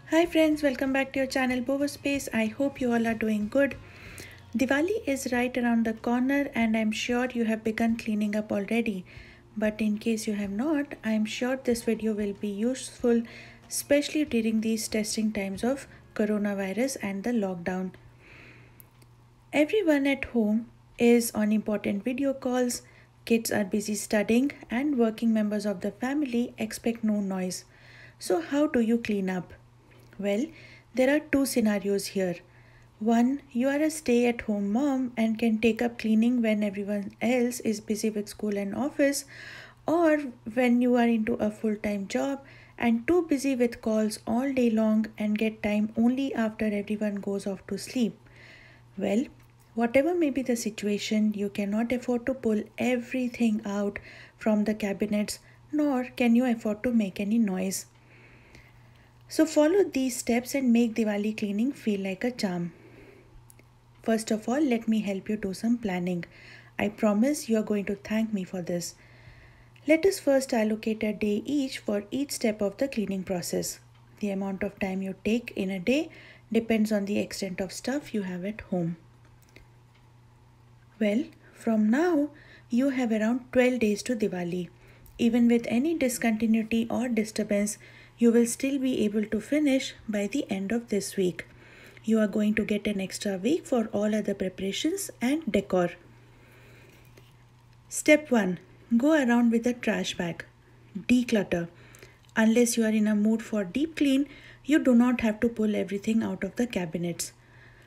Hi friends, welcome back to your channel Boho Space. I hope you all are doing good. Diwali is right around the corner and I'm sure you have begun cleaning up already. But in case you have not, I'm sure this video will be useful, especially during these testing times of coronavirus and the lockdown. Everyone at home is on important video calls, kids are busy studying, and working members of the family expect no noise. So, how do you clean up? Well, there are two scenarios here. One, you are a stay at home mom and can take up cleaning when everyone else is busy with school and office, or when you are into a full time job and too busy with calls all day long and get time only after everyone goes off to sleep. Well, whatever may be the situation, you cannot afford to pull everything out from the cabinets, nor can you afford to make any noise. So, follow these steps and make Diwali cleaning feel like a charm. First of all, let me help you do some planning. I promise you are going to thank me for this. Let us first allocate a day each for each step of the cleaning process. The amount of time you take in a day depends on the extent of stuff you have at home. Well, from now, you have around 12 days to Diwali. Even with any discontinuity or disturbance, you will still be able to finish by the end of this week. You are going to get an extra week for all other preparations and decor. Step 1. Go around with a trash bag. Declutter. Unless you are in a mood for deep clean, you do not have to pull everything out of the cabinets.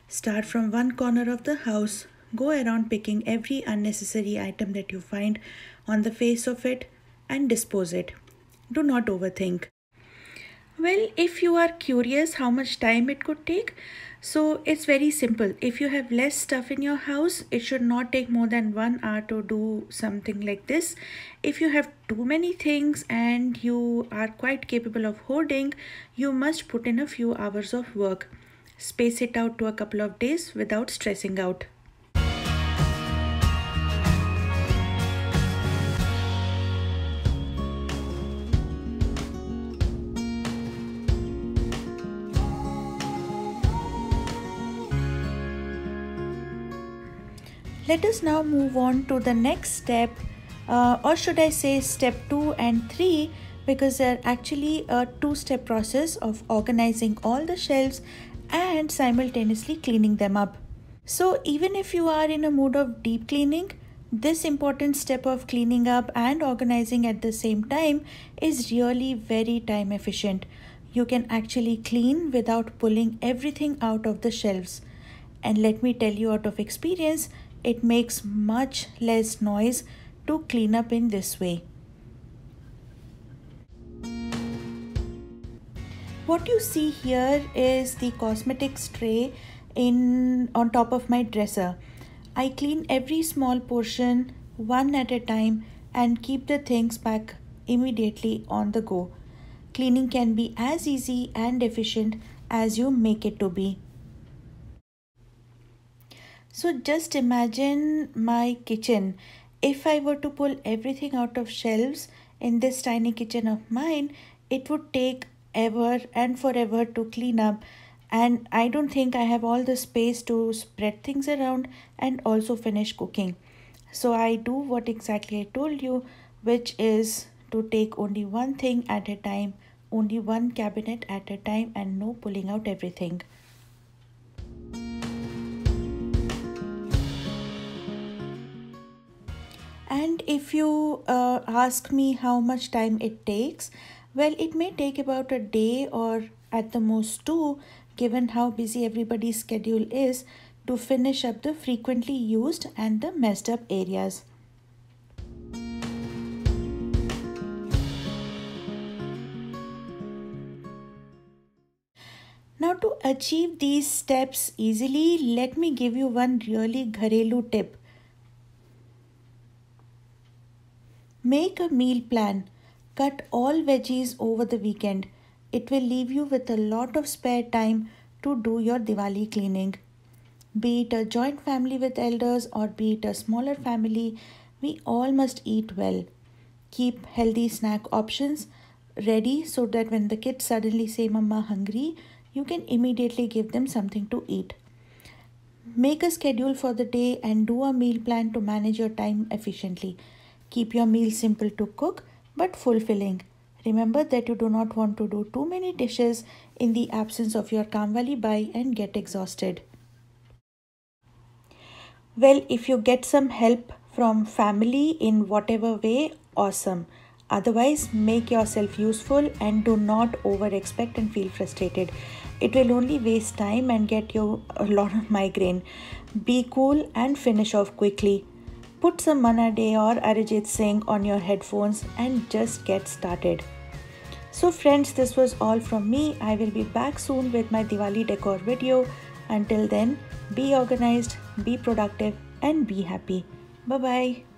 Start from one corner of the house. Go around picking every unnecessary item that you find on the face of it and dispose it. Do not overthink. Well, if you are curious how much time it could take, so it's very simple. If you have less stuff in your house, it should not take more than 1 hour to do something like this. If you have too many things and you are quite capable of hoarding, you must put in a few hours of work. Space it out to a couple of days without stressing out. Let us now move on to the next step, or should I say step 2 and 3, because they're actually a two-step process of organizing all the shelves and simultaneously cleaning them up. So, even if you are in a mood of deep cleaning, this important step of cleaning up and organizing at the same time is really very time efficient. You can actually clean without pulling everything out of the shelves. And let me tell you out of experience, it makes much less noise to clean up in this way. What you see here is the cosmetics tray on top of my dresser. I clean every small portion one at a time and keep the things back immediately on the go. Cleaning can be as easy and efficient as you make it to be. So just imagine my kitchen. If I were to pull everything out of shelves in this tiny kitchen of mine, it would take ever and forever to clean up. And I don't think I have all the space to spread things around and also finish cooking. So I do what exactly I told you, which is to take only one thing at a time, only one cabinet at a time, and no pulling out everything. And if you ask me how much time it takes, well, it may take about a day or at the most two, given how busy everybody's schedule is, to finish up the frequently used and the messed up areas. Now, to achieve these steps easily, let me give you one really gharelu tip. Make a meal plan. Cut all veggies over the weekend. It will leave you with a lot of spare time to do your Diwali cleaning. Be it a joint family with elders or be it a smaller family, we all must eat well. Keep healthy snack options ready so that when the kids suddenly say, "Mama, hungry," you can immediately give them something to eat. Make a schedule for the day and do a meal plan to manage your time efficiently. Keep your meals simple to cook but fulfilling. Remember that you do not want to do too many dishes in the absence of your Kamwali Bai and get exhausted. Well, if you get some help from family in whatever way, awesome. Otherwise, make yourself useful and do not over expect and feel frustrated. It will only waste time and get you a lot of migraine. Be cool and finish off quickly. Put some Manna Day or Arijit Singh on your headphones and just get started. So friends, this was all from me. I will be back soon with my Diwali decor video. Until then, be organized, be productive and be happy. Bye bye.